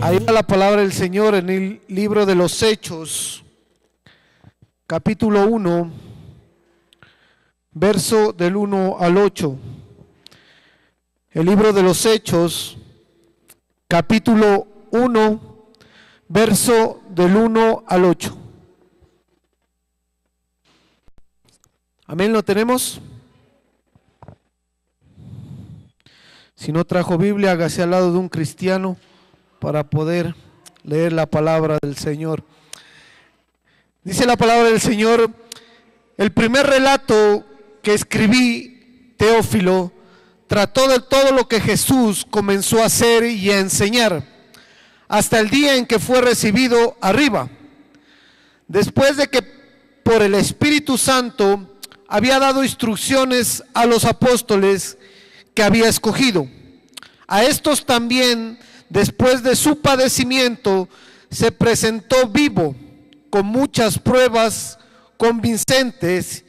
Ahí va la palabra del Señor en el libro de los Hechos, capítulo 1, verso del 1 al 8. El libro de los Hechos, capítulo 1, verso del 1 al 8. Amén, ¿lo tenemos? Si no trajo Biblia, hágase al lado de un cristiano para poder leer la palabra del Señor. Dice la palabra del Señor: el primer relato que escribí, Teófilo, trató de todo lo que Jesús comenzó a hacer y a enseñar, hasta el día en que fue recibido arriba, después de que por el Espíritu Santo había dado instrucciones a los apóstoles que había escogido. A estos también, después de su padecimiento, se presentó vivo, con muchas pruebas convincentes,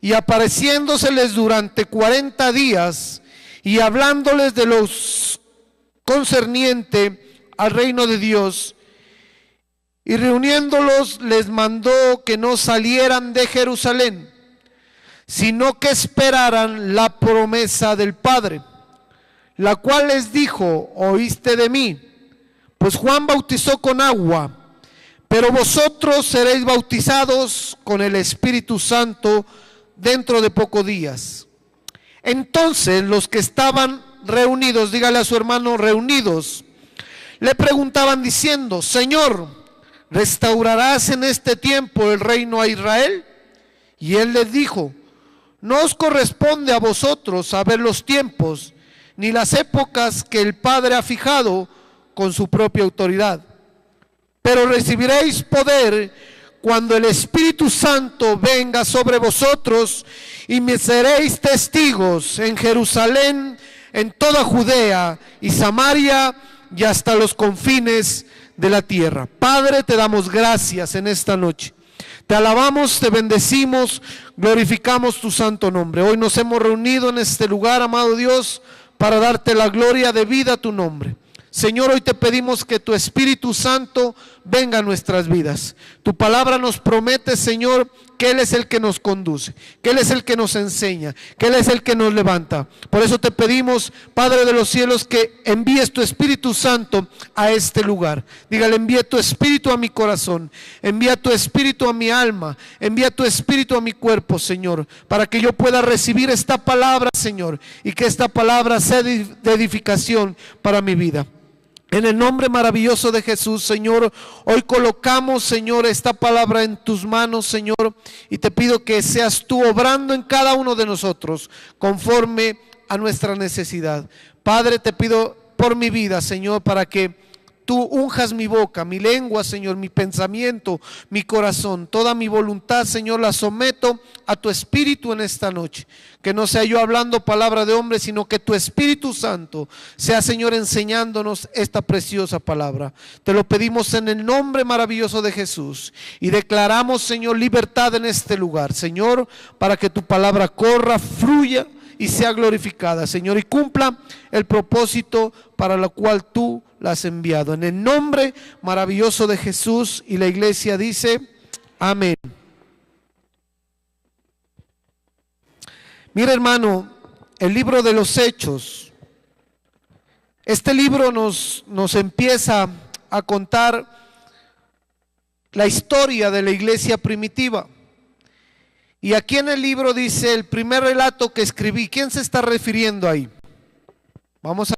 y apareciéndoseles durante 40 días, y hablándoles de los concerniente al reino de Dios, y reuniéndolos les mandó que no salieran de Jerusalén, sino que esperaran la promesa del Padre, la cual les dijo: oíste de mí, pues Juan bautizó con agua, pero vosotros seréis bautizados con el Espíritu Santo dentro de pocos días. Entonces los que estaban reunidos, dígale a su hermano, reunidos, le preguntaban diciendo: Señor, ¿restaurarás en este tiempo el reino a Israel? Y él les dijo: no os corresponde a vosotros saber los tiempos ni las épocas que el Padre ha fijado con su propia autoridad, pero recibiréis poder cuando el Espíritu Santo venga sobre vosotros, y me seréis testigos en Jerusalén, en toda Judea y Samaria y hasta los confines de la tierra. Padre, te damos gracias en esta noche. Te alabamos, te bendecimos, glorificamos tu santo nombre. Hoy nos hemos reunido en este lugar, amado Dios, para darte la gloria debida a tu nombre. Señor, hoy te pedimos que tu Espíritu Santo venga a nuestras vidas. Tu palabra nos promete, Señor, que Él es el que nos conduce, que Él es el que nos enseña, que Él es el que nos levanta. Por eso te pedimos, Padre de los cielos, que envíes tu Espíritu Santo a este lugar. Dígale: envía tu Espíritu a mi corazón, envía tu Espíritu a mi alma, envía tu Espíritu a mi cuerpo, Señor, para que yo pueda recibir esta palabra, Señor, y que esta palabra sea de edificación para mi vida. En el nombre maravilloso de Jesús, Señor, hoy colocamos, Señor, esta palabra en tus manos, Señor, y te pido que seas tú obrando en cada uno de nosotros conforme a nuestra necesidad. Padre, te pido por mi vida, Señor, para que tú unjas mi boca, mi lengua, Señor, mi pensamiento, mi corazón, toda mi voluntad, Señor, la someto a tu Espíritu en esta noche. Que no sea yo hablando palabra de hombre, sino que tu Espíritu Santo sea, Señor, enseñándonos esta preciosa palabra. Te lo pedimos en el nombre maravilloso de Jesús, y declaramos, Señor, libertad en este lugar, Señor, para que tu palabra corra, fluya y sea glorificada, Señor, y cumpla el propósito para lo cual tú la has enviado. En el nombre maravilloso de Jesús, y la iglesia dice: amén. Mira, hermano, el libro de los Hechos, este libro nos empieza a contar la historia de la iglesia primitiva. Y aquí en el libro dice: el primer relato que escribí. ¿Quién se está refiriendo ahí? Vamos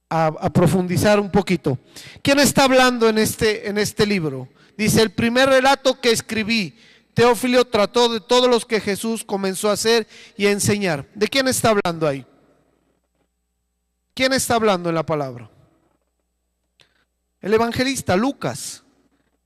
a profundizar un poquito. ¿Quién está hablando en este libro? Dice: el primer relato que escribí, Teófilo, trató de todos los que Jesús comenzó a hacer y a enseñar. ¿De quién está hablando ahí? ¿Quién está hablando en la palabra? El evangelista Lucas,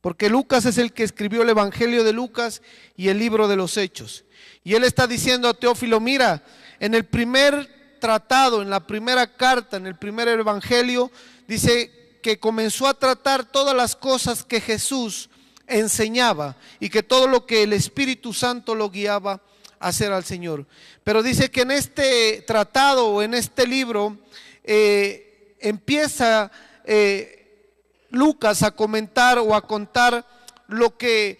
porque Lucas es el que escribió el Evangelio de Lucas y el libro de los Hechos. Y él está diciendo a Teófilo: mira, en el primer tratado, en la primera carta, en el primer evangelio, dice que comenzó a tratar todas las cosas que Jesús enseñaba y que todo lo que el Espíritu Santo lo guiaba a hacer al Señor. Pero dice que en este tratado o en este libro empieza Lucas a comentar o a contar lo que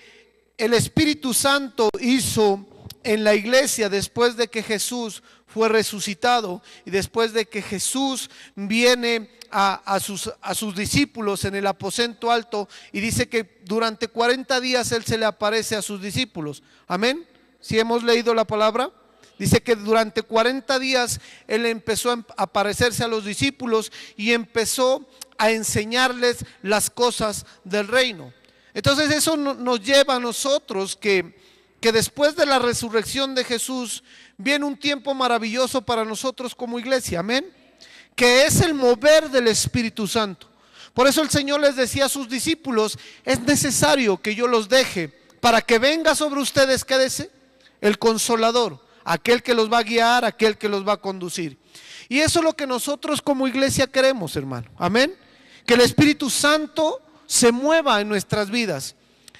el Espíritu Santo hizo en la iglesia después de que Jesús fue resucitado y después de que Jesús viene a sus discípulos en el aposento alto, y dice que durante 40 días Él se le aparece a sus discípulos. Amén. Si hemos leído la palabra, dice que durante 40 días Él empezó a aparecerse a los discípulos y empezó a enseñarles las cosas del reino. Entonces eso nos lleva a nosotros que después de la resurrección de Jesús viene un tiempo maravilloso para nosotros como iglesia, amén, que es el mover del Espíritu Santo. Por eso el Señor les decía a sus discípulos: es necesario que yo los deje para que venga sobre ustedes, quédese, el Consolador, aquel que los va a guiar, aquel que los va a conducir. Y eso es lo que nosotros como iglesia queremos, hermano, amén, que el Espíritu Santo se mueva en nuestras vidas.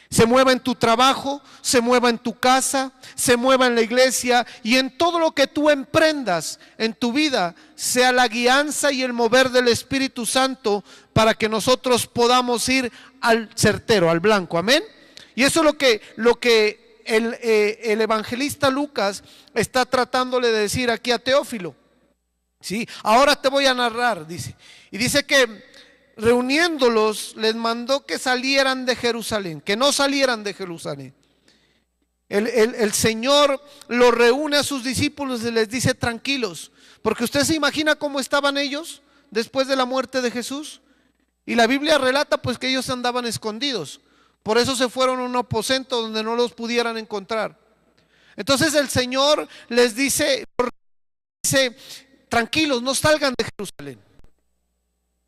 Se mueva en tu trabajo, se mueva en tu casa, se mueva en la iglesia, y en todo lo que tú emprendas en tu vida sea la guianza y el mover del Espíritu Santo para que nosotros podamos ir al certero, al blanco, amén. Y eso es lo que el evangelista Lucas está tratándole de decir aquí a Teófilo, ¿sí? Ahora te voy a narrar, dice, y dice que reuniéndolos les mandó que salieran de Jerusalén, que no salieran de Jerusalén. El Señor los reúne a sus discípulos y les dice: tranquilos, porque usted se imagina cómo estaban ellos después de la muerte de Jesús. Y la Biblia relata pues que ellos andaban escondidos, por eso se fueron a un aposento donde no los pudieran encontrar. Entonces el Señor les dice: tranquilos, no salgan de Jerusalén.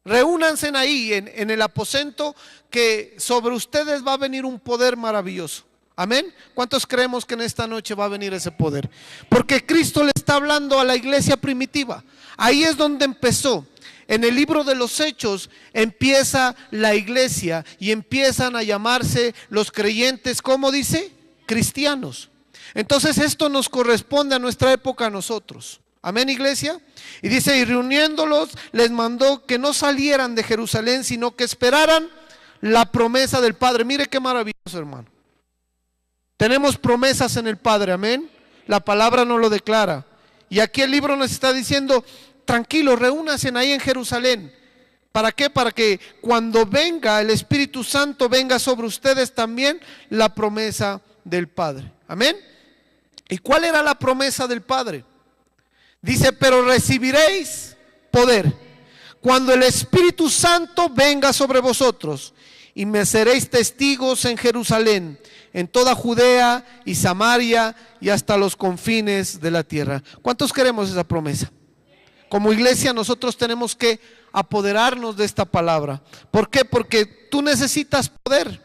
Reúnanse ahí en el aposento, que sobre ustedes va a venir un poder maravilloso. Amén. ¿Cuántos creemos que en esta noche va a venir ese poder? Porque Cristo le está hablando a la iglesia primitiva. Ahí es donde empezó. En el libro de los Hechos empieza la iglesia y empiezan a llamarse los creyentes, ¿cómo dice? Cristianos. Entonces esto nos corresponde a nuestra época a nosotros. Amén, iglesia. Y dice: y reuniéndolos les mandó que no salieran de Jerusalén, sino que esperaran la promesa del Padre. Mire qué maravilloso, hermano. Tenemos promesas en el Padre, amén. La palabra nos lo declara. Y aquí el libro nos está diciendo: tranquilos, reúnanse ahí en Jerusalén. ¿Para qué? Para que cuando venga el Espíritu Santo venga sobre ustedes también la promesa del Padre. Amén. ¿Y cuál era la promesa del Padre? Dice: pero recibiréis poder cuando el Espíritu Santo venga sobre vosotros, y me seréis testigos en Jerusalén, en toda Judea y Samaria y hasta los confines de la tierra. ¿Cuántos queremos esa promesa? Como iglesia nosotros tenemos que apoderarnos de esta palabra. ¿Por qué? Porque tú necesitas poder.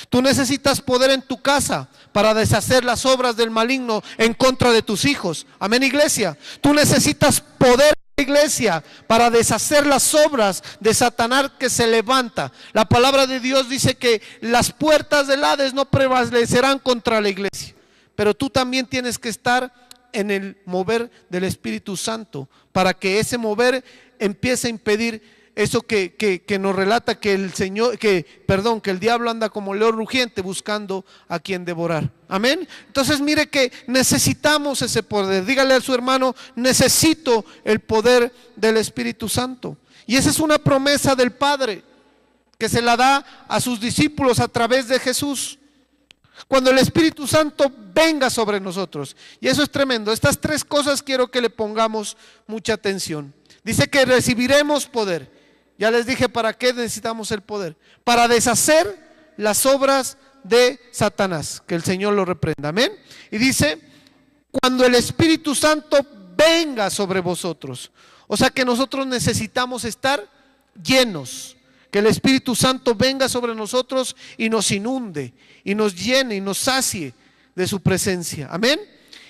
Tú necesitas poder en tu casa para deshacer las obras del maligno en contra de tus hijos. Amén, iglesia. Tú necesitas poder, iglesia, para deshacer las obras de Satanás que se levanta. La palabra de Dios dice que las puertas del Hades no prevalecerán contra la iglesia. Pero tú también tienes que estar en el mover del Espíritu Santo para que ese mover empiece a impedir eso que nos relata que el diablo anda como león rugiente buscando a quien devorar. Amén. Entonces mire que necesitamos ese poder. Dígale a su hermano: necesito el poder del Espíritu Santo. Y esa es una promesa del Padre que se la da a sus discípulos a través de Jesús. Cuando el Espíritu Santo venga sobre nosotros. Y eso es tremendo. Estas tres cosas quiero que le pongamos mucha atención. Dice que recibiremos poder. Ya les dije para qué necesitamos el poder: para deshacer las obras de Satanás, que el Señor lo reprenda, amén. Y dice: cuando el Espíritu Santo venga sobre vosotros. O sea que nosotros necesitamos estar llenos, que el Espíritu Santo venga sobre nosotros y nos inunde, y nos llene, y nos sacie de su presencia, amén.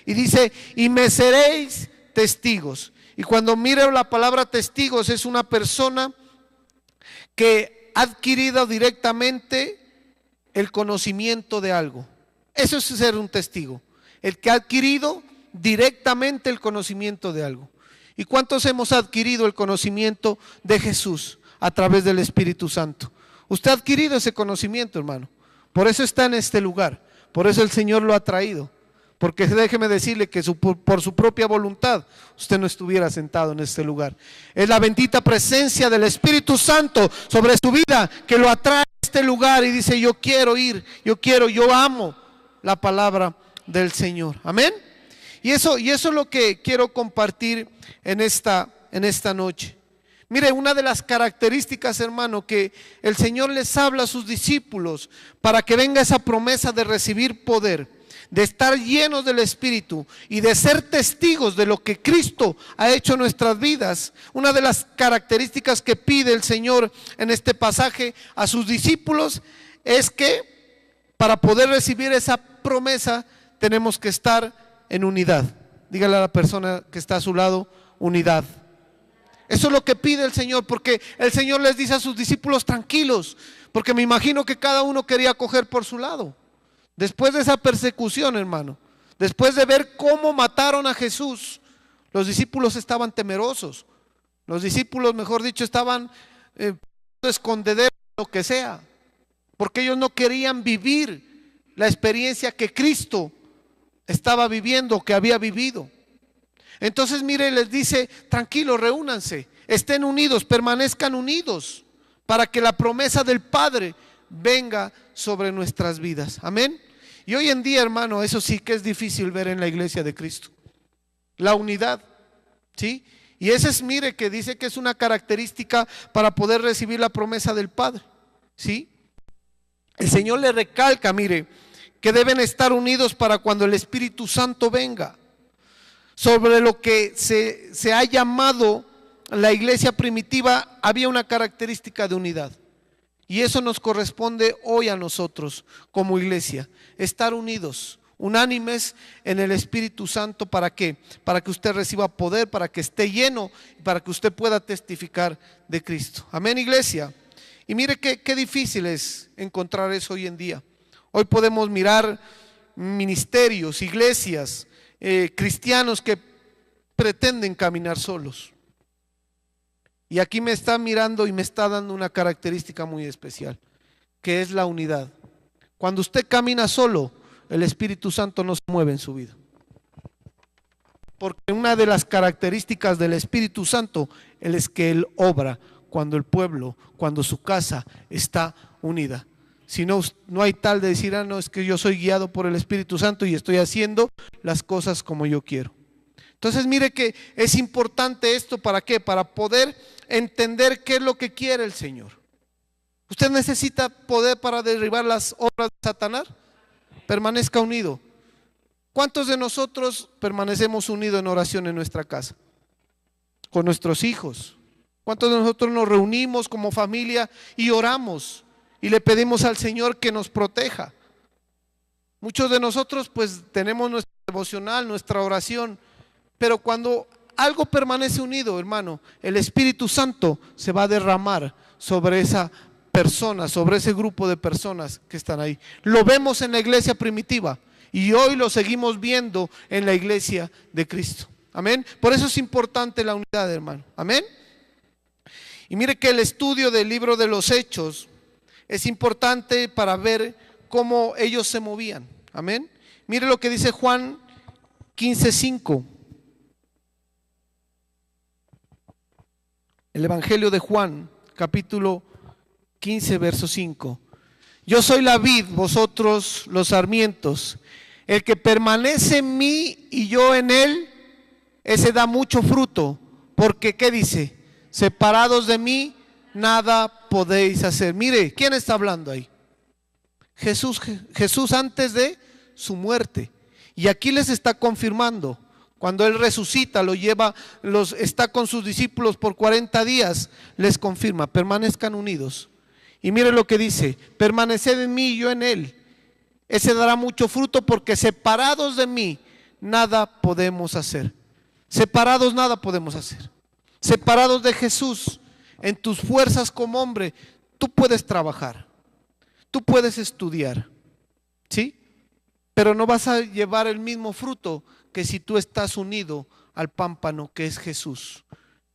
Y dice: y me seréis testigos. Y cuando mire la palabra testigos, es una persona que ha adquirido directamente el conocimiento de algo. Eso es ser un testigo, el que ha adquirido directamente el conocimiento de algo. ¿Y cuántos hemos adquirido el conocimiento de Jesús a través del Espíritu Santo? Usted ha adquirido ese conocimiento, hermano. Por eso está en este lugar. Por eso el Señor lo ha traído. Porque déjeme decirle que por su propia voluntad usted no estuviera sentado en este lugar. Es la bendita presencia del Espíritu Santo sobre su vida que lo atrae a este lugar y dice: yo quiero ir, yo amo la palabra del Señor. Amén. Y eso es lo que quiero compartir en esta noche. Mire, una de las características, hermano, que el Señor les habla a sus discípulos para que venga esa promesa de recibir poder, de estar llenos del Espíritu y de ser testigos de lo que Cristo ha hecho en nuestras vidas. Una de las características que pide el Señor en este pasaje a sus discípulos es que para poder recibir esa promesa tenemos que estar en unidad. Dígale a la persona que está a su lado: unidad. Eso es lo que pide el Señor, porque el Señor les dice a sus discípulos: tranquilos, porque me imagino que cada uno quería coger por su lado. Después de esa persecución, hermano, después de ver cómo mataron a Jesús, los discípulos estaban temerosos. Los discípulos, mejor dicho, estaban escondederos, lo que sea, porque ellos no querían vivir la experiencia que Cristo estaba viviendo, que había vivido. Entonces, mire, les dice: tranquilos, reúnanse, estén unidos, permanezcan unidos, para que la promesa del Padre venga sobre nuestras vidas. Amén. Y hoy en día, hermano, eso sí que es difícil ver en la iglesia de Cristo, la unidad, ¿sí? Y esa es, mire, que dice que es una característica para poder recibir la promesa del Padre, ¿sí? El Señor le recalca, mire, que deben estar unidos para cuando el Espíritu Santo venga. Sobre lo que se ha llamado la iglesia primitiva, había una característica de unidad. Y eso nos corresponde hoy a nosotros como iglesia, estar unidos, unánimes en el Espíritu Santo. ¿Para qué? Para que usted reciba poder, para que esté lleno, para que usted pueda testificar de Cristo. Amén, iglesia. Y mire qué difícil es encontrar eso hoy en día. Hoy podemos mirar ministerios, iglesias, cristianos que pretenden caminar solos. Y aquí me está mirando y me está dando una característica muy especial, que es la unidad. Cuando usted camina solo, el Espíritu Santo no se mueve en su vida. Porque una de las características del Espíritu Santo es que Él obra cuando el pueblo, cuando su casa está unida. Si no, no hay tal de decir: no, es que yo soy guiado por el Espíritu Santo y estoy haciendo las cosas como yo quiero. Entonces, mire que es importante esto. ¿Para qué? Para poder entender qué es lo que quiere el Señor. ¿Usted necesita poder para derribar las obras de Satanás? Permanezca unido. ¿Cuántos de nosotros permanecemos unidos en oración en nuestra casa? Con nuestros hijos. ¿Cuántos de nosotros nos reunimos como familia y oramos y le pedimos al Señor que nos proteja? Muchos de nosotros pues tenemos nuestra devocional, nuestra oración, pero cuando algo permanece unido, hermano, el Espíritu Santo se va a derramar sobre esa persona, sobre ese grupo de personas que están ahí. Lo vemos en la iglesia primitiva y hoy lo seguimos viendo en la iglesia de Cristo. Amén. Por eso es importante la unidad, hermano. Amén. Y mire que el estudio del libro de los Hechos es importante para ver cómo ellos se movían. Amén. Mire lo que dice Juan 15:5. El Evangelio de Juan, capítulo 15, verso 5. Yo soy la vid, vosotros los sarmientos. El que permanece en mí y yo en él, ese da mucho fruto. Porque, ¿qué dice? Separados de mí, nada podéis hacer. Mire, ¿quién está hablando ahí? Jesús antes de su muerte. Y aquí les está confirmando. Cuando Él resucita, está con sus discípulos por 40 días, les confirma: permanezcan unidos. Y mire lo que dice: permaneced en mí y yo en Él. Ese dará mucho fruto, porque separados de mí, nada podemos hacer. Separados nada podemos hacer. Separados de Jesús, en tus fuerzas como hombre, tú puedes trabajar, tú puedes estudiar, ¿sí? Pero no vas a llevar el mismo fruto que si tú estás unido al pámpano que es Jesús.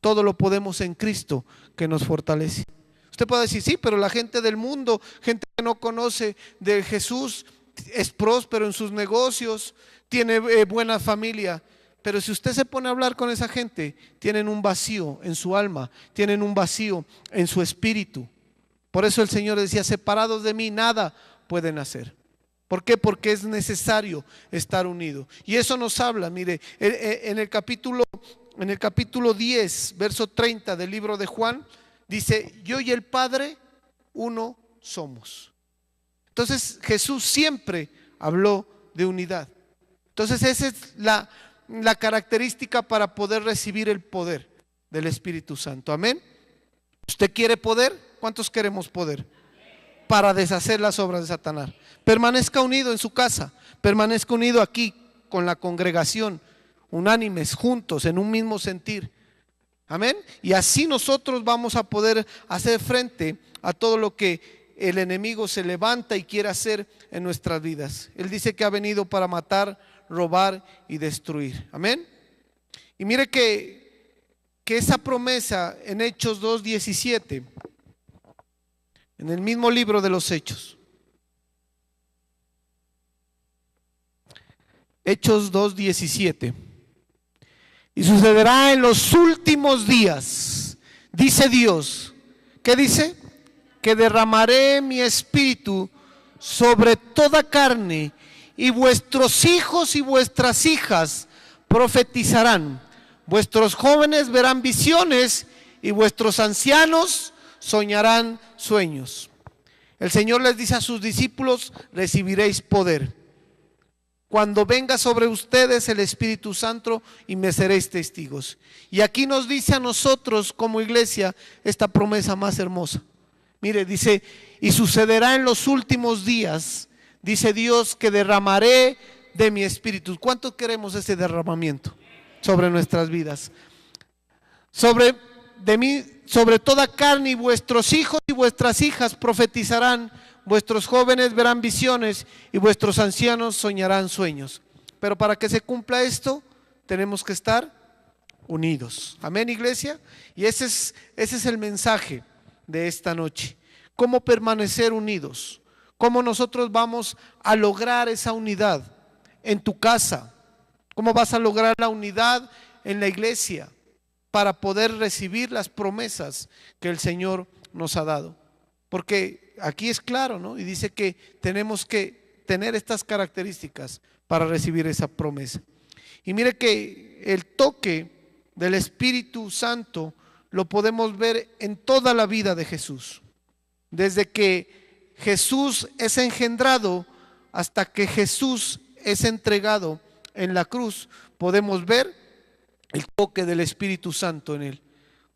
Todo lo podemos en Cristo que nos fortalece. Usted puede decir, sí, pero la gente del mundo, gente que no conoce de Jesús, es próspero en sus negocios, tiene buena familia. Pero si usted se pone a hablar con esa gente, tienen un vacío en su alma, tienen un vacío en su espíritu. Por eso el Señor decía, separados de mí nada pueden hacer. ¿Por qué? Porque es necesario estar unido. Y eso nos habla, mire, en el capítulo 10, verso 30 del libro de Juan, dice, yo y el Padre uno somos. Entonces Jesús siempre habló de unidad. Entonces esa es la característica para poder recibir el poder del Espíritu Santo. Amén. ¿Usted quiere poder? ¿Cuántos queremos poder? Para deshacer las obras de Satanás. Permanezca unido en su casa, permanezca unido aquí con la congregación, unánimes, juntos, en un mismo sentir. Amén. Y así nosotros vamos a poder hacer frente a todo lo que el enemigo se levanta y quiere hacer en nuestras vidas. Él dice que ha venido para matar, robar y destruir. Amén. Y mire que esa promesa en Hechos 2:17, en el mismo libro de los Hechos, Hechos 2:17, y sucederá en los últimos días, dice Dios, ¿qué dice? Que derramaré mi espíritu sobre toda carne, y vuestros hijos y vuestras hijas profetizarán, vuestros jóvenes verán visiones y vuestros ancianos soñarán sueños. El Señor les dice a sus discípulos, recibiréis poder cuando venga sobre ustedes el Espíritu Santo y me seréis testigos. Y aquí nos dice a nosotros como iglesia esta promesa más hermosa. Mire, dice, y sucederá en los últimos días, dice Dios, que derramaré de mi espíritu. ¿Cuántos queremos ese derramamiento sobre nuestras vidas? Sobre toda carne, y vuestros hijos y vuestras hijas profetizarán, vuestros jóvenes verán visiones y vuestros ancianos soñarán sueños. Pero para que se cumpla esto, tenemos que estar unidos. Amén, iglesia. Y ese es el mensaje de esta noche. ¿Cómo permanecer unidos? ¿Cómo nosotros vamos a lograr esa unidad en tu casa? ¿Cómo vas a lograr la unidad en la iglesia para poder recibir las promesas que el Señor nos ha dado? Porque aquí es claro, ¿no? Y dice que tenemos que tener estas características para recibir esa promesa. Y mire que el toque del Espíritu Santo lo podemos ver en toda la vida de Jesús. Desde que Jesús es engendrado hasta que Jesús es entregado en la cruz, podemos ver el toque del Espíritu Santo en él.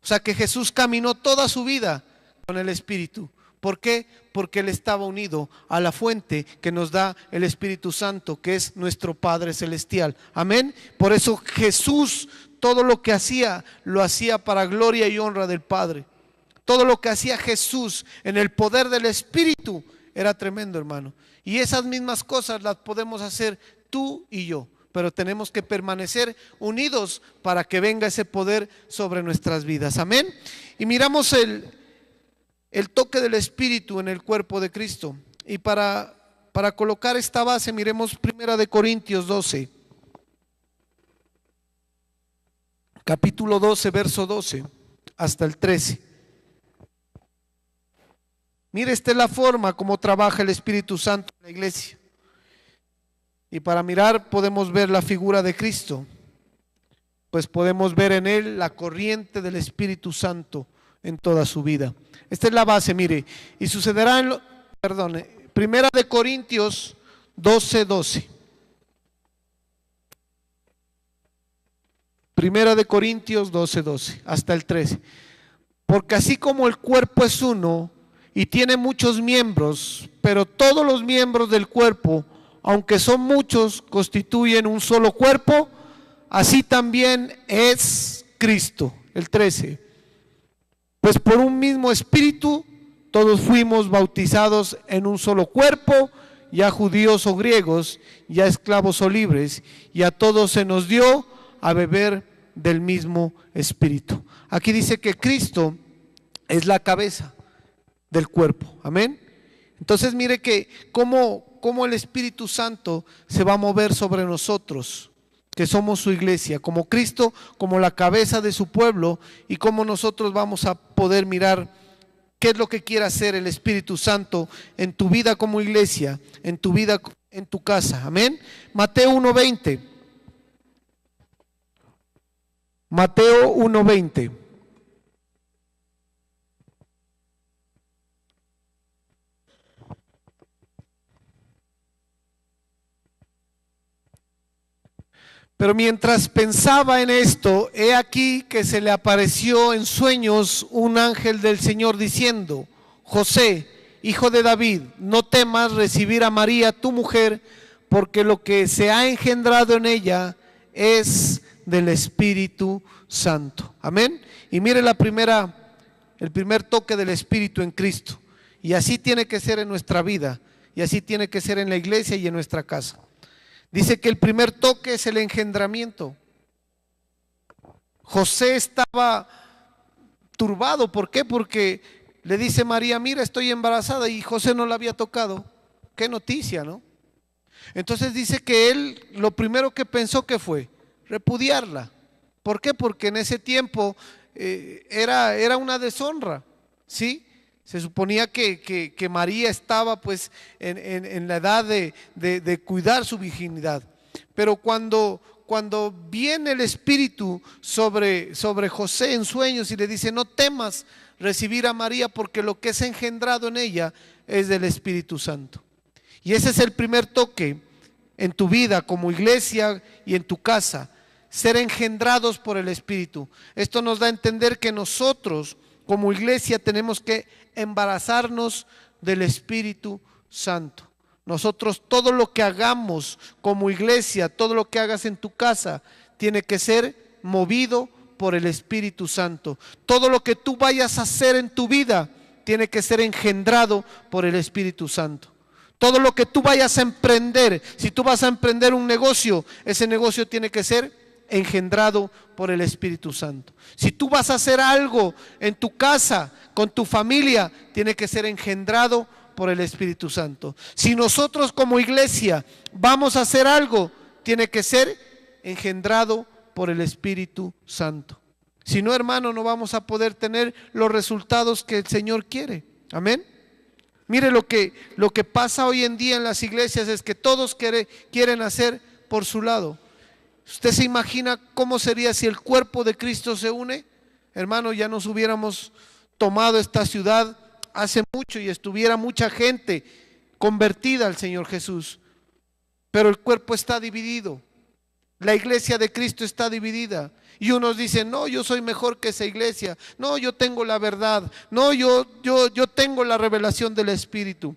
O sea que Jesús caminó toda su vida con el Espíritu. ¿Por qué? Porque él estaba unido a la fuente que nos da el Espíritu Santo, que es nuestro Padre Celestial. Amén. Por eso Jesús, todo lo que hacía, lo hacía para gloria y honra del Padre. Todo lo que hacía Jesús en el poder del Espíritu era tremendo, hermano. Y esas mismas cosas las podemos hacer tú y yo, pero tenemos que permanecer unidos para que venga ese poder sobre nuestras vidas. Amén. Y miramos el toque del Espíritu en el cuerpo de Cristo. Y para colocar esta base, miremos 1 Corintios 12, capítulo 12, verso 12 hasta el 13. Mire, esta es la forma como trabaja el Espíritu Santo en la iglesia. Y para mirar podemos ver la figura de Cristo, pues podemos ver en él la corriente del Espíritu Santo en toda su vida. Esta es la base, mire. Y sucederá en 1 Corintios 12, 12. 1 Corintios 12, 12 hasta el 13. Porque así como el cuerpo es uno y tiene muchos miembros, pero todos los miembros del cuerpo, aunque son muchos, constituyen un solo cuerpo, así también es Cristo. El 13. Pues por un mismo espíritu todos fuimos bautizados en un solo cuerpo, ya judíos o griegos, ya esclavos o libres, y a todos se nos dio a beber del mismo Espíritu. Aquí dice que Cristo es la cabeza del cuerpo. Amén. Entonces mire que cómo el Espíritu Santo se va a mover sobre nosotros, que somos su iglesia, como Cristo, como la cabeza de su pueblo, y cómo nosotros vamos a poder mirar qué es lo que quiere hacer el Espíritu Santo en tu vida como iglesia, en tu vida, en tu casa. Amén. Mateo 1:20. Mateo 1:20. Pero mientras pensaba en esto, he aquí que se le apareció en sueños un ángel del Señor diciendo: José, hijo de David, no temas recibir a María tu mujer, porque lo que se ha engendrado en ella es del Espíritu Santo. Amén. Y mire el primer toque del Espíritu en Cristo. Y así tiene que ser en nuestra vida, y así tiene que ser en la iglesia y en nuestra casa. Dice que el primer toque es el engendramiento. José estaba turbado. ¿Por qué? Porque le dice María: mira, estoy embarazada, y José no la había tocado. Qué noticia, ¿no? Entonces dice que él lo primero que pensó que fue repudiarla. ¿Por qué? Porque en ese tiempo era una deshonra, ¿sí? Se suponía que María estaba pues en la edad de cuidar su virginidad. Pero cuando viene el Espíritu sobre José en sueños y le dice: no temas recibir a María, porque lo que es engendrado en ella es del Espíritu Santo. Y ese es el primer toque en tu vida como iglesia y en tu casa: ser engendrados por el Espíritu. Esto nos da a entender que nosotros como iglesia tenemos que embarazarnos del Espíritu Santo. Nosotros, todo lo que hagamos como iglesia, todo lo que hagas en tu casa, tiene que ser movido por el Espíritu Santo. Todo lo que tú vayas a hacer en tu vida tiene que ser engendrado por el Espíritu Santo. Todo lo que tú vayas a emprender, si tú vas a emprender un negocio, ese negocio tiene que ser engendrado por el Espíritu Santo. Si tú vas a hacer algo en tu casa, con tu familia, tiene que ser engendrado por el Espíritu Santo. Si nosotros como iglesia vamos a hacer algo, tiene que ser engendrado por el Espíritu Santo. Si no, hermano, no vamos a poder tener los resultados que el Señor quiere. Amén. Mire, lo que pasa hoy en día en las iglesias es que todos quieren hacer por su lado. ¿Usted se imagina cómo sería si el cuerpo de Cristo se une? Hermano, ya nos hubiéramos tomado esta ciudad hace mucho y estuviera mucha gente convertida al Señor Jesús. Pero el cuerpo está dividido. La iglesia de Cristo está dividida. Y unos dicen: no, yo soy mejor que esa iglesia. No, yo tengo la verdad. No, yo tengo la revelación del Espíritu.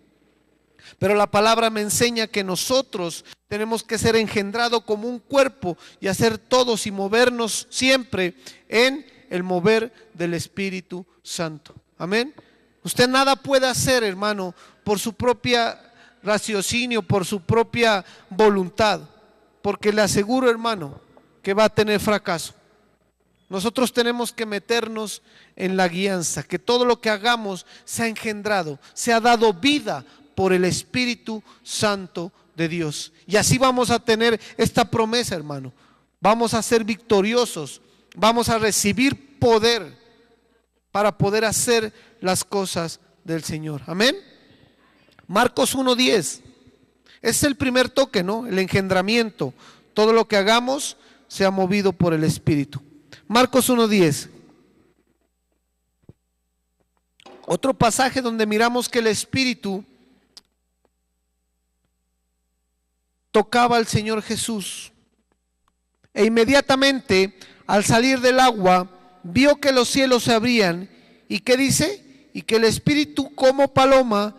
Pero la palabra me enseña que nosotros tenemos que ser engendrados como un cuerpo y hacer todos y movernos siempre en el mover del Espíritu Santo. Amén. Usted nada puede hacer, hermano, por su propia raciocinio, por su propia voluntad, porque le aseguro, hermano, que va a tener fracaso. Nosotros tenemos que meternos en la guianza, que todo lo que hagamos sea engendrado, sea dado vida por el Espíritu Santo de Dios. Y así vamos a tener esta promesa, hermano. Vamos a ser victoriosos, vamos a recibir poder para poder hacer las cosas del Señor. Amén. Marcos 1:10. Es el primer toque, ¿no? El engendramiento. Todo lo que hagamos sea movido por el Espíritu. Marcos 1:10. Otro pasaje donde miramos que el Espíritu tocaba al Señor Jesús. E inmediatamente, al salir del agua, vio que los cielos se abrían. ¿Y qué dice? Y que el Espíritu como paloma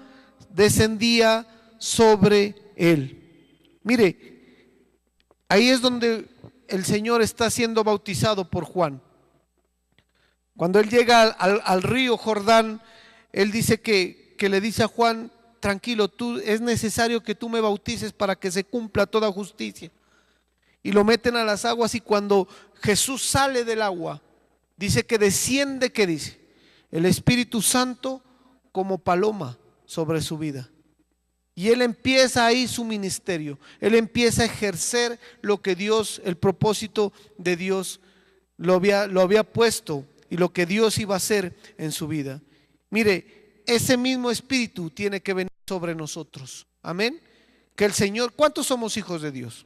descendía sobre él. Mire, ahí es donde el Señor está siendo bautizado por Juan. Cuando él llega al río Jordán, él dice que le dice a Juan: tranquilo, es necesario que tú me bautices para que se cumpla toda justicia. Y lo meten a las aguas, y cuando Jesús sale del agua, dice que desciende, ¿qué dice? El Espíritu Santo como paloma sobre su vida. Y Él empieza ahí su ministerio. Él empieza a ejercer lo que Dios, el propósito de Dios lo había puesto y lo que Dios iba a hacer en su vida. Mire, ese mismo Espíritu tiene que venir sobre nosotros. Amén. Que el Señor, ¿cuántos somos hijos de Dios?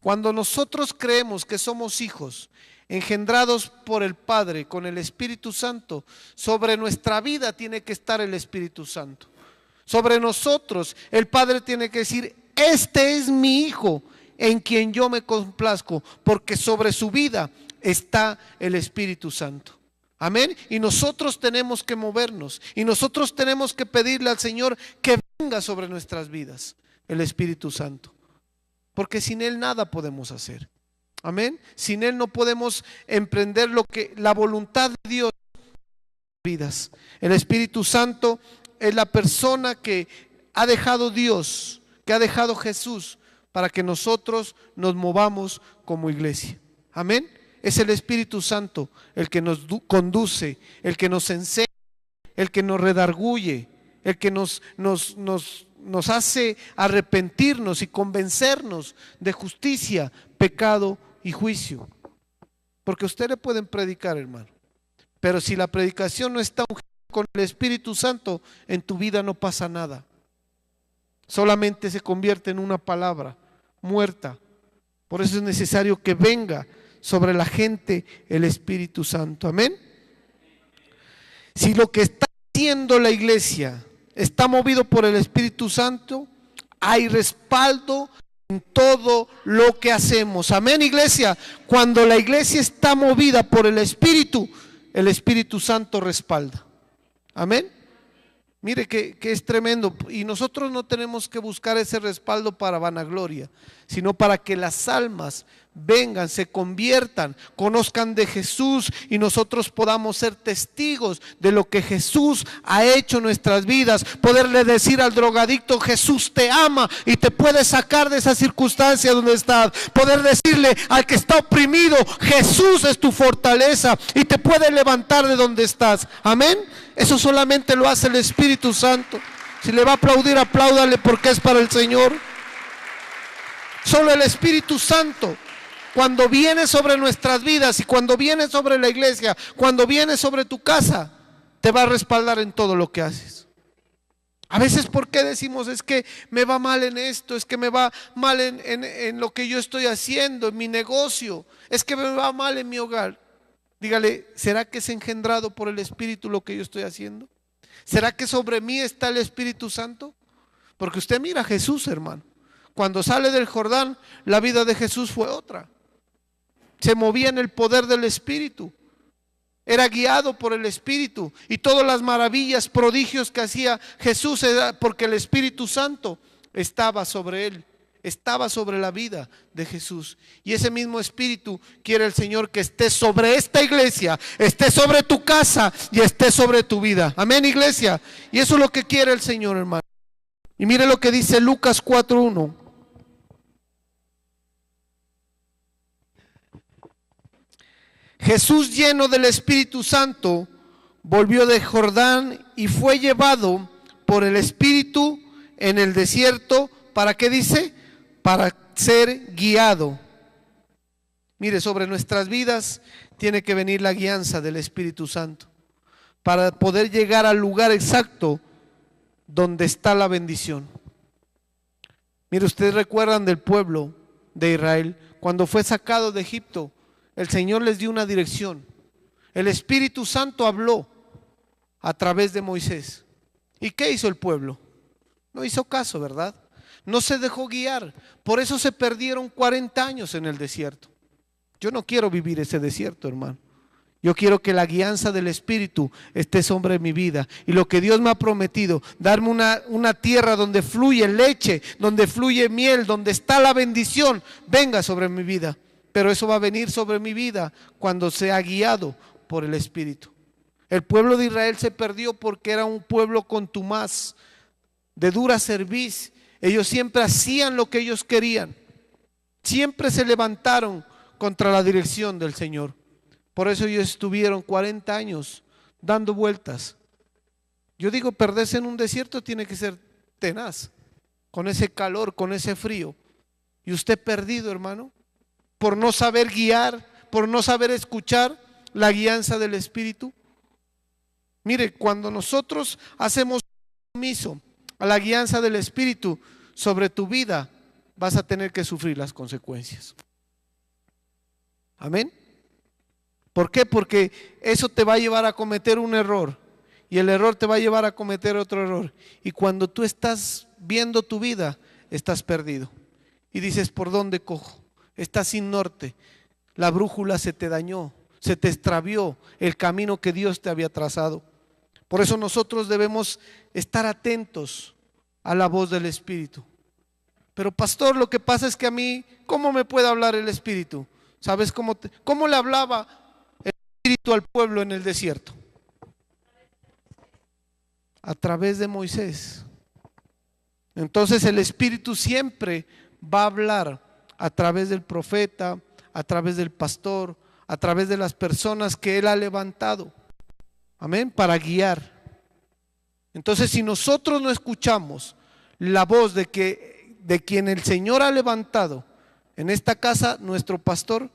Cuando nosotros creemos que somos hijos engendrados por el Padre con el Espíritu Santo, sobre nuestra vida tiene que estar el Espíritu Santo. Sobre nosotros el Padre tiene que decir: este es mi Hijo en quien yo me complazco, porque sobre su vida está el Espíritu Santo. Amén. Y nosotros tenemos que movernos y nosotros tenemos que pedirle al Señor que venga sobre nuestras vidas el Espíritu Santo, porque sin Él nada podemos hacer. Amén. Sin Él no podemos emprender la voluntad de Dios en nuestras vidas. El Espíritu Santo es la persona que ha dejado Dios, que ha dejado Jesús, para que nosotros nos movamos como iglesia. Amén. Es el Espíritu Santo el que nos conduce, el que nos enseña, el que nos redarguye, el que nos hace arrepentirnos y convencernos de justicia, pecado y juicio. Porque usted le pueden predicar, hermano, pero si la predicación no está ungida con el Espíritu Santo, en tu vida no pasa nada. Solamente se convierte en una palabra muerta. Por eso es necesario que venga sobre la gente el Espíritu Santo. Amén. Si lo que está haciendo la iglesia está movido por el Espíritu Santo, hay respaldo en todo lo que hacemos. Amén, iglesia. Cuando la iglesia está movida por el Espíritu Santo respalda. Amén. Mire que es tremendo. Y nosotros no tenemos que buscar ese respaldo para vanagloria, sino para que las almas vengan, se conviertan, conozcan de Jesús y nosotros podamos ser testigos de lo que Jesús ha hecho en nuestras vidas. Poderle decir al drogadicto: Jesús te ama y te puede sacar de esa circunstancia donde estás. Poder decirle al que está oprimido: Jesús es tu fortaleza y te puede levantar de donde estás. Amén. Eso solamente lo hace el Espíritu Santo. Si le va a aplaudir, apláudale, porque es para el Señor. Solo el Espíritu Santo, cuando viene sobre nuestras vidas y cuando viene sobre la iglesia, cuando viene sobre tu casa, te va a respaldar en todo lo que haces. A veces, ¿por qué decimos: es que me va mal en esto, es que me va mal en lo que yo estoy haciendo, en mi negocio, es que me va mal en mi hogar? Dígale: ¿será que es engendrado por el Espíritu lo que yo estoy haciendo? ¿Será que sobre mí está el Espíritu Santo? Porque usted mira a Jesús, hermano. Cuando sale del Jordán, la vida de Jesús fue otra. Se movía en el poder del Espíritu. Era guiado por el Espíritu. Y todas las maravillas, prodigios que hacía Jesús era porque el Espíritu Santo estaba sobre él. Estaba sobre la vida de Jesús. Y ese mismo Espíritu quiere el Señor que esté sobre esta iglesia, esté sobre tu casa y esté sobre tu vida. Amén, iglesia. Y eso es lo que quiere el Señor, hermano. Y mire lo que dice Lucas 4:1. Jesús, lleno del Espíritu Santo, volvió de Jordán y fue llevado por el Espíritu en el desierto. ¿Para qué dice? Para ser guiado. Mire, sobre nuestras vidas tiene que venir la guianza del Espíritu Santo para poder llegar al lugar exacto donde está la bendición. Mire, ustedes recuerdan del pueblo de Israel cuando fue sacado de Egipto. El Señor les dio una dirección. El Espíritu Santo habló a través de Moisés. ¿Y qué hizo el pueblo? No hizo caso, ¿verdad? No se dejó guiar. Por eso se perdieron 40 años en el desierto. Yo no quiero vivir ese desierto, hermano. Yo quiero que la guianza del Espíritu esté sobre mi vida. Y lo que Dios me ha prometido, darme una tierra donde fluye leche, donde fluye miel, donde está la bendición, venga sobre mi vida. Pero eso va a venir sobre mi vida cuando sea guiado por el Espíritu. El pueblo de Israel se perdió porque era un pueblo contumaz, de dura cerviz. Ellos siempre hacían lo que ellos querían. Siempre se levantaron contra la dirección del Señor. Por eso ellos estuvieron 40 años dando vueltas. Yo digo, perderse en un desierto tiene que ser tenaz, con ese calor, con ese frío. Y usted perdido, hermano, por no saber guiar, por no saber escuchar la guianza del Espíritu. Mire, cuando nosotros hacemos caso a la guianza del Espíritu sobre tu vida, vas a tener que sufrir las consecuencias. Amén. ¿Por qué? Porque eso te va a llevar a cometer un error y el error te va a llevar a cometer otro error. Y cuando tú estás viendo tu vida, estás perdido y dices, ¿por dónde cojo? Estás sin norte, la brújula se te dañó, se te extravió el camino que Dios te había trazado. Por eso nosotros debemos estar atentos a la voz del Espíritu. Pero pastor, lo que pasa es que a mí, ¿cómo me puede hablar el Espíritu? ¿Sabes cómo le hablaba el Espíritu al pueblo en el desierto? A través de Moisés. Entonces el Espíritu siempre va a hablar a través del profeta, a través del pastor, a través de las personas que Él ha levantado. Amén, para guiar. Entonces, si nosotros no escuchamos la voz de quien el Señor ha levantado en esta casa, nuestro pastor,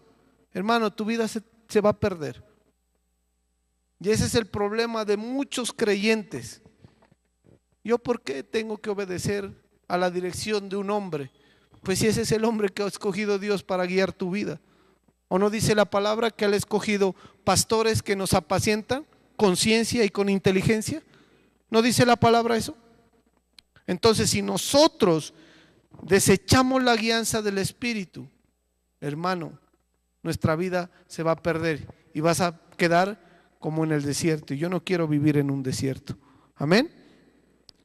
hermano, tu vida se va a perder. Y ese es el problema de muchos creyentes. ¿Yo por qué tengo que obedecer a la dirección de un hombre? Pues si ese es el hombre que ha escogido Dios para guiar tu vida. ¿O no dice la palabra que Él ha escogido pastores que nos apacientan con ciencia y con inteligencia? ¿No dice la palabra eso? Entonces, si nosotros desechamos la guianza del Espíritu, hermano, nuestra vida se va a perder y vas a quedar como en el desierto. Y yo no quiero vivir en un desierto. Amén.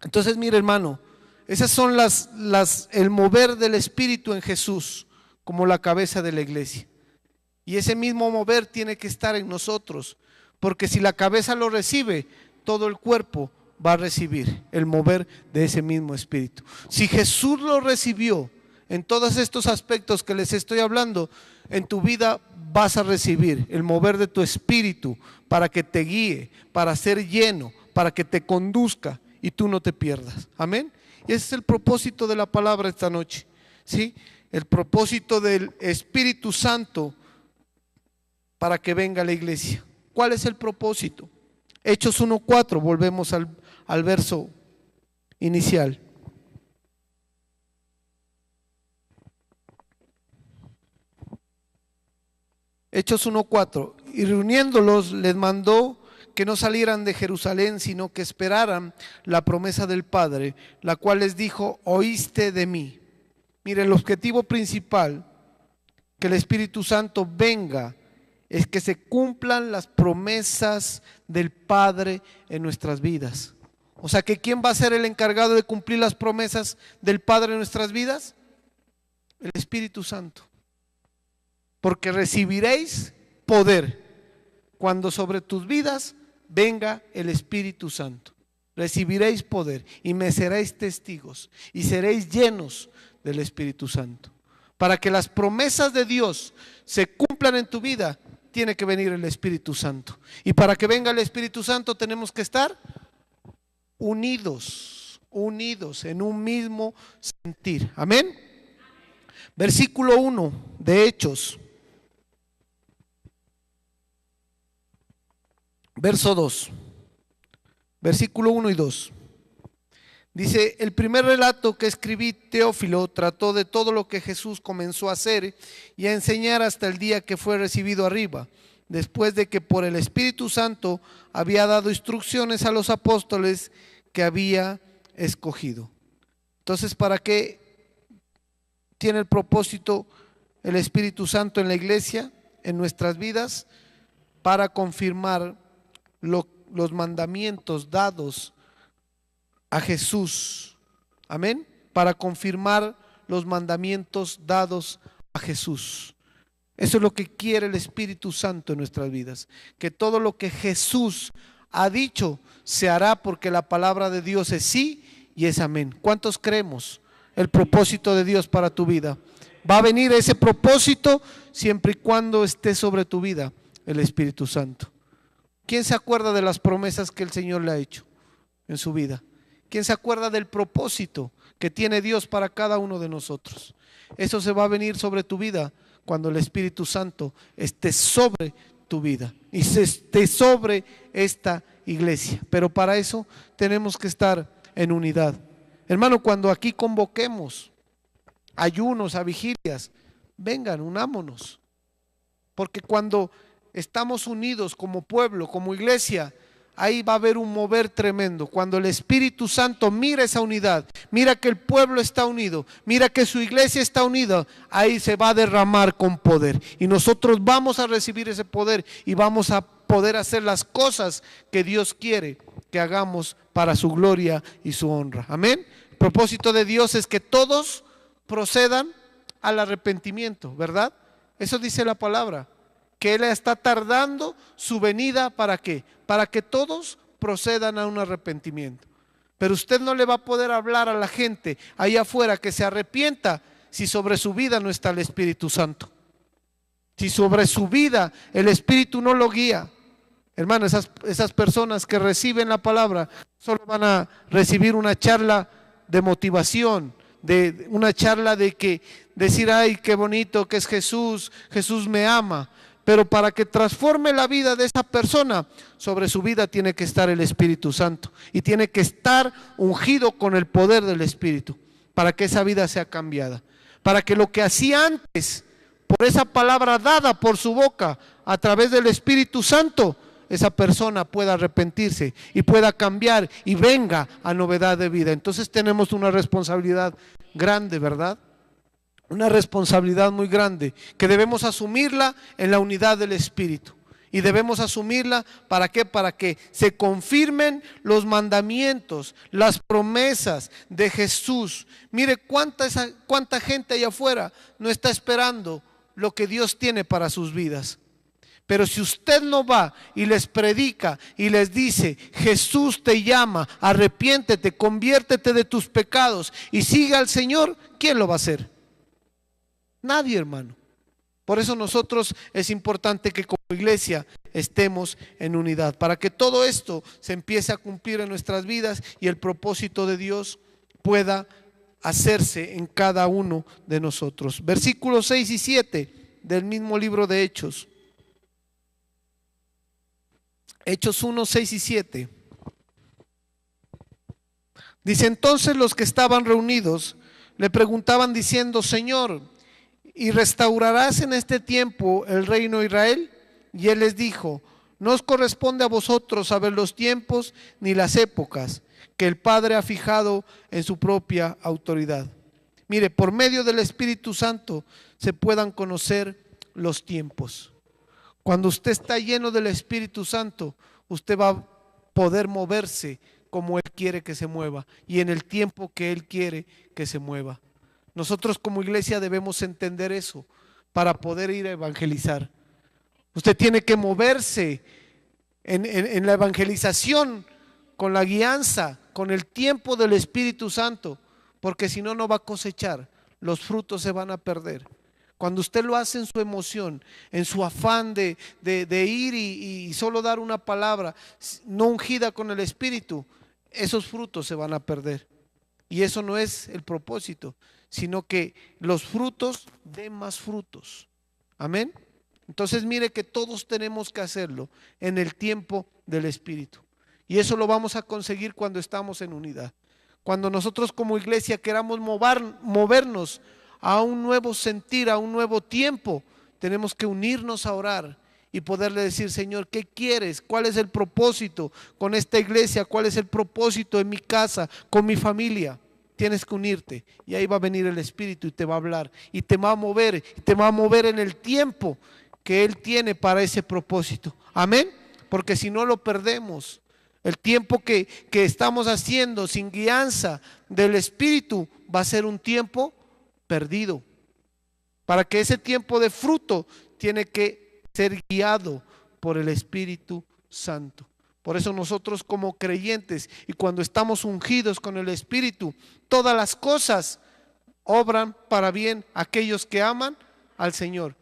Entonces, mire, hermano, esas son el mover del Espíritu en Jesús como la cabeza de la iglesia. Y ese mismo mover tiene que estar en nosotros, porque si la cabeza lo recibe, todo el cuerpo va a recibir el mover de ese mismo Espíritu. Si Jesús lo recibió en todos estos aspectos que les estoy hablando, en tu vida vas a recibir el mover de tu Espíritu para que te guíe, para ser lleno, para que te conduzca y tú no te pierdas. Amén. Y ese es el propósito de la palabra esta noche, ¿sí? El propósito del Espíritu Santo para que venga a la iglesia. ¿Cuál es el propósito? Hechos 1:4, volvemos al verso inicial. Hechos 1:4, y reuniéndolos les mandó que no salieran de Jerusalén, sino que esperaran la promesa del Padre, la cual les dijo, oíste de mí. Mire, el objetivo principal, que el Espíritu Santo venga, es que se cumplan las promesas del Padre en nuestras vidas. O sea, que ¿quién va a ser el encargado de cumplir las promesas del Padre en nuestras vidas? El Espíritu Santo. Porque recibiréis poder cuando sobre tus vidas venga el Espíritu Santo. Recibiréis poder y me seréis testigos y seréis llenos del Espíritu Santo. Para que las promesas de Dios se cumplan en tu vida, tiene que venir el Espíritu Santo. Y para que venga el Espíritu Santo tenemos que estar unidos en un mismo sentir. Amén. Versículo 1 de Hechos. Verso 2. Versículo 1 y 2. Dice, el primer relato que escribí, Teófilo, trató de todo lo que Jesús comenzó a hacer y a enseñar hasta el día que fue recibido arriba, después de que por el Espíritu Santo había dado instrucciones a los apóstoles que había escogido. Entonces, ¿para qué tiene el propósito el Espíritu Santo en la iglesia, en nuestras vidas? Para confirmar los mandamientos dados a Jesús. Amén. Para confirmar los mandamientos dados a Jesús. Eso es lo que quiere el Espíritu Santo en nuestras vidas. Que todo lo que Jesús ha dicho se hará, porque la palabra de Dios es sí y es amén. ¿Cuántos creemos el propósito de Dios para tu vida? Va a venir ese propósito siempre y cuando esté sobre tu vida el Espíritu Santo. ¿Quién se acuerda de las promesas que el Señor le ha hecho en su vida? ¿Quién se acuerda del propósito que tiene Dios para cada uno de nosotros? Eso se va a venir sobre tu vida cuando el Espíritu Santo esté sobre tu vida y se esté sobre esta iglesia. Pero para eso tenemos que estar en unidad. Hermano, cuando aquí convoquemos ayunos, a vigilias, vengan, unámonos. Porque cuando estamos unidos como pueblo, como iglesia, ahí va a haber un mover tremendo. Cuando el Espíritu Santo mira esa unidad, mira que el pueblo está unido, mira que su iglesia está unida, ahí se va a derramar con poder. Y nosotros vamos a recibir ese poder y vamos a poder hacer las cosas que Dios quiere que hagamos para su gloria y su honra. Amén. El propósito de Dios es que todos procedan al arrepentimiento, ¿verdad? Eso dice la palabra, que Él está tardando su venida. ¿Para qué? Para que todos procedan a un arrepentimiento. Pero usted no le va a poder hablar a la gente allá afuera que se arrepienta si sobre su vida no está el Espíritu Santo. Si sobre su vida el Espíritu no lo guía. Hermano, esas personas que reciben la palabra solo van a recibir una charla de motivación, de una charla de que decir, ay, qué bonito que es Jesús, Jesús me ama. Pero para que transforme la vida de esa persona, sobre su vida tiene que estar el Espíritu Santo y tiene que estar ungido con el poder del Espíritu para que esa vida sea cambiada. Para que lo que hacía antes, por esa palabra dada por su boca a través del Espíritu Santo, esa persona pueda arrepentirse y pueda cambiar y venga a novedad de vida. Entonces tenemos una responsabilidad grande, ¿verdad? Una responsabilidad muy grande que debemos asumirla en la unidad del Espíritu. Y debemos asumirla, ¿para qué? Para que se confirmen los mandamientos, las promesas de Jesús. Mire cuánta gente allá afuera no está esperando lo que Dios tiene para sus vidas. Pero si usted no va y les predica y les dice, Jesús te llama, arrepiéntete, conviértete de tus pecados y sigue al Señor, ¿quién lo va a hacer? Nadie, hermano. Por eso nosotros es importante que como iglesia estemos en unidad, para que todo esto se empiece a cumplir en nuestras vidas y el propósito de Dios pueda hacerse en cada uno de nosotros. Versículos 6 y 7 del mismo libro de Hechos. Hechos 1, 6 y 7. Dice, entonces los que estaban reunidos le preguntaban diciendo, Señor, ¿y restaurarás en este tiempo el reino de Israel? Y él les dijo, no os corresponde a vosotros saber los tiempos ni las épocas que el Padre ha fijado en su propia autoridad. Mire, por medio del Espíritu Santo se puedan conocer los tiempos. Cuando usted está lleno del Espíritu Santo, usted va a poder moverse como Él quiere que se mueva y en el tiempo que Él quiere que se mueva. Nosotros como iglesia debemos entender eso para poder ir a evangelizar. Usted tiene que moverse en la evangelización con la guianza, con el tiempo del Espíritu Santo, porque si no, no va a cosechar, los frutos se van a perder. Cuando usted lo hace en su emoción, en su afán de ir y solo dar una palabra no ungida con el Espíritu, esos frutos se van a perder. Y eso no es el propósito, sino que los frutos den más frutos. Amén. Entonces mire que todos tenemos que hacerlo en el tiempo del Espíritu. Y eso lo vamos a conseguir cuando estamos en unidad. Cuando nosotros como iglesia queramos movernos a un nuevo sentir, a un nuevo tiempo, tenemos que unirnos a orar y poderle decir, Señor, ¿qué quieres? ¿Cuál es el propósito con esta iglesia? ¿Cuál es el propósito en mi casa, con mi familia? Tienes que unirte y ahí va a venir el Espíritu y te va a hablar y te va a mover en el tiempo que Él tiene para ese propósito. Amén. Porque si no lo perdemos, el tiempo que estamos haciendo sin guianza del Espíritu va a ser un tiempo perdido. Para que ese tiempo de fruto tiene que ser guiado por el Espíritu Santo. Por eso nosotros como creyentes y cuando estamos ungidos con el Espíritu, todas las cosas obran para bien aquellos que aman al Señor.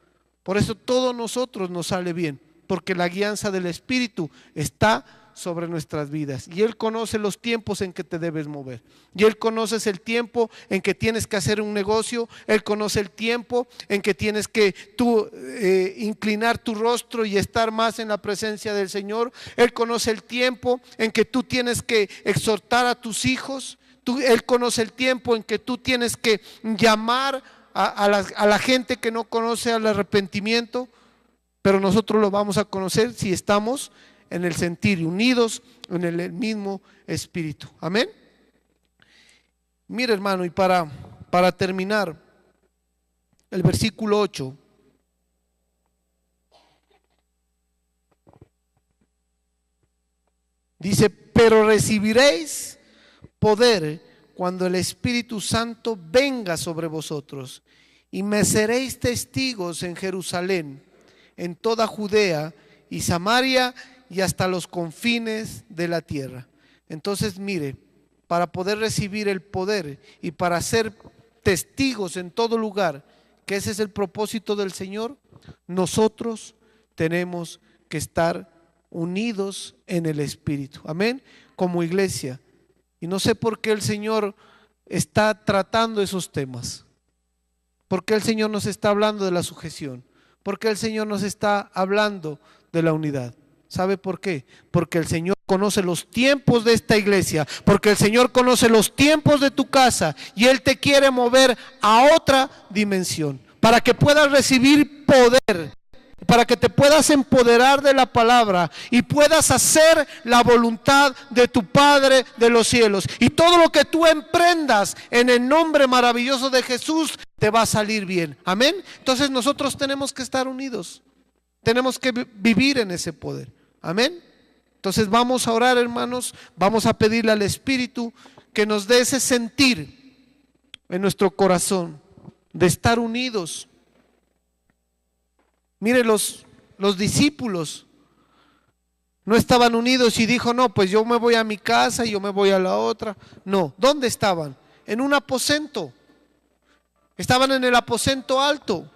Por eso todo nosotros nos sale bien, porque la guianza del Espíritu está sobre nuestras vidas. Y Él conoce los tiempos en que te debes mover. Y Él conoce el tiempo en que tienes que hacer un negocio. Él conoce el tiempo en que tienes que tú inclinar tu rostro y estar más en la presencia del Señor. Él conoce el tiempo en que tú tienes que exhortar a tus hijos. Él conoce el tiempo en que tú tienes que llamar a la gente que no conoce al arrepentimiento. Pero nosotros lo vamos a conocer si estamos en el sentir, unidos en el mismo espíritu. Amén. Mira, hermano, y para terminar, el versículo 8. Dice: pero recibiréis poder cuando el Espíritu Santo venga sobre vosotros, y me seréis testigos en Jerusalén, en toda Judea y Samaria y hasta los confines de la tierra. Entonces, mire, para poder recibir el poder y para ser testigos en todo lugar, que ese es el propósito del Señor, nosotros tenemos que estar unidos en el Espíritu. Amén. Como iglesia. Y no sé por qué el Señor está tratando esos temas. ¿Por qué el Señor nos está hablando de la sujeción? ¿Por qué el Señor nos está hablando de la unidad? ¿Sabe por qué? Porque el Señor conoce los tiempos de esta iglesia, porque el Señor conoce los tiempos de tu casa y Él te quiere mover a otra dimensión para que puedas recibir poder, para que te puedas empoderar de la palabra y puedas hacer la voluntad de tu Padre de los cielos. Y todo lo que tú emprendas en el nombre maravilloso de Jesús te va a salir bien. Amén. Entonces nosotros tenemos que estar unidos, tenemos que vivir en ese poder. Amén. Entonces vamos a orar, hermanos, vamos a pedirle al Espíritu que nos dé ese sentir en nuestro corazón de estar unidos. Mire, los discípulos no estaban unidos y dijo: no, pues yo me voy a mi casa y yo me voy a la otra. No, ¿dónde estaban? En un aposento. Estaban en el aposento alto.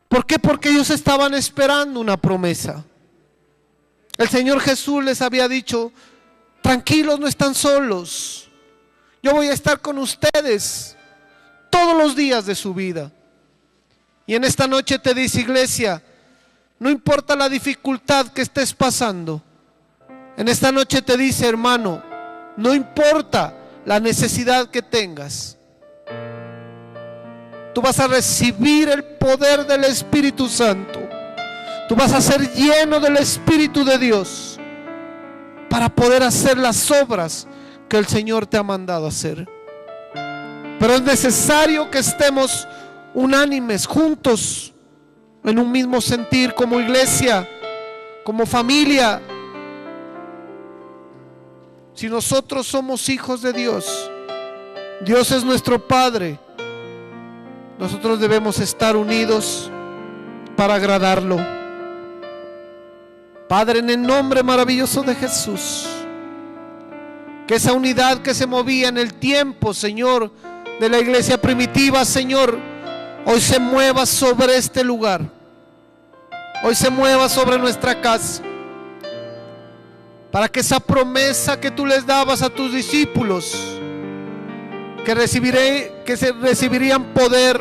¿Por qué? Porque ellos estaban esperando una promesa. El Señor Jesús les había dicho: tranquilos, no están solos. Yo voy a estar con ustedes todos los días de su vida. Y en esta noche te dice, iglesia, no importa la dificultad que estés pasando. En esta noche te dice, hermano, no importa la necesidad que tengas. Tú vas a recibir el poder del Espíritu Santo. Tú vas a ser lleno del Espíritu de Dios para poder hacer las obras que el Señor te ha mandado hacer. Pero es necesario que estemos unánimes, juntos, en un mismo sentir, como iglesia, como familia. Si nosotros somos hijos de Dios, Dios es nuestro Padre, nosotros debemos estar unidos para agradarlo. Padre, en el nombre maravilloso de Jesús, que esa unidad que se movía en el tiempo, Señor, de la iglesia primitiva, Señor, hoy se mueva sobre este lugar, hoy se mueva sobre nuestra casa, para que esa promesa que tú les dabas a tus discípulos, que recibirían poder,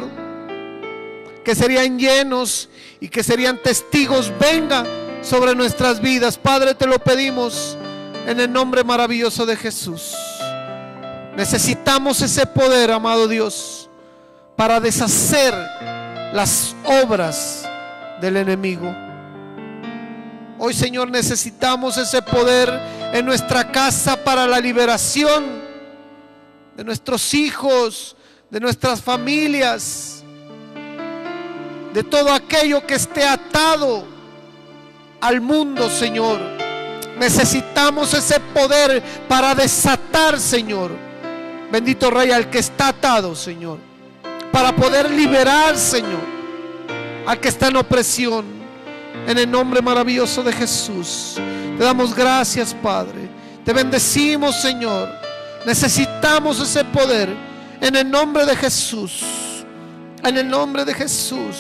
que serían llenos y que serían testigos, venga sobre nuestras vidas. Padre, te lo pedimos en el nombre maravilloso de Jesús. Necesitamos ese poder, amado Dios, para deshacer las obras del enemigo. Hoy, Señor, necesitamos ese poder en nuestra casa para la liberación de nuestros hijos, de nuestras familias, de todo aquello que esté atado al mundo, Señor. Necesitamos ese poder para desatar, Señor, bendito Rey, al que está atado, Señor, para poder liberar, Señor, al que está en opresión. En el nombre maravilloso de Jesús te damos gracias, Padre. Te bendecimos, Señor. Necesitamos ese poder En el nombre de Jesús. En el nombre de Jesús.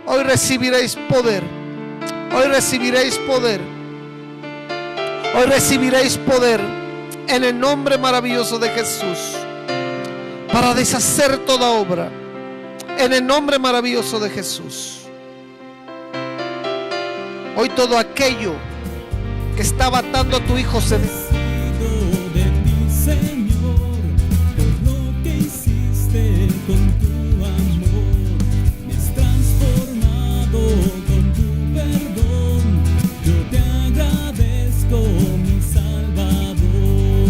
Hoy recibiréis poder. Hoy recibiréis poder. Hoy recibiréis poder. En el nombre maravilloso de Jesús. Para deshacer toda obra. En el nombre maravilloso de Jesús. Hoy todo aquello que estaba atando a tu hijo se de ti, Señor, por lo que hiciste con tu amor. Me has transformado con tu perdón. Yo te agradezco, mi Salvador.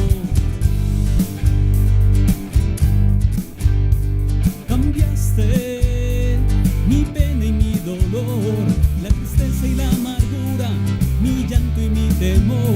Cambiaste mi pena y mi dolor, la tristeza y la amargura, mi llanto y mi temor.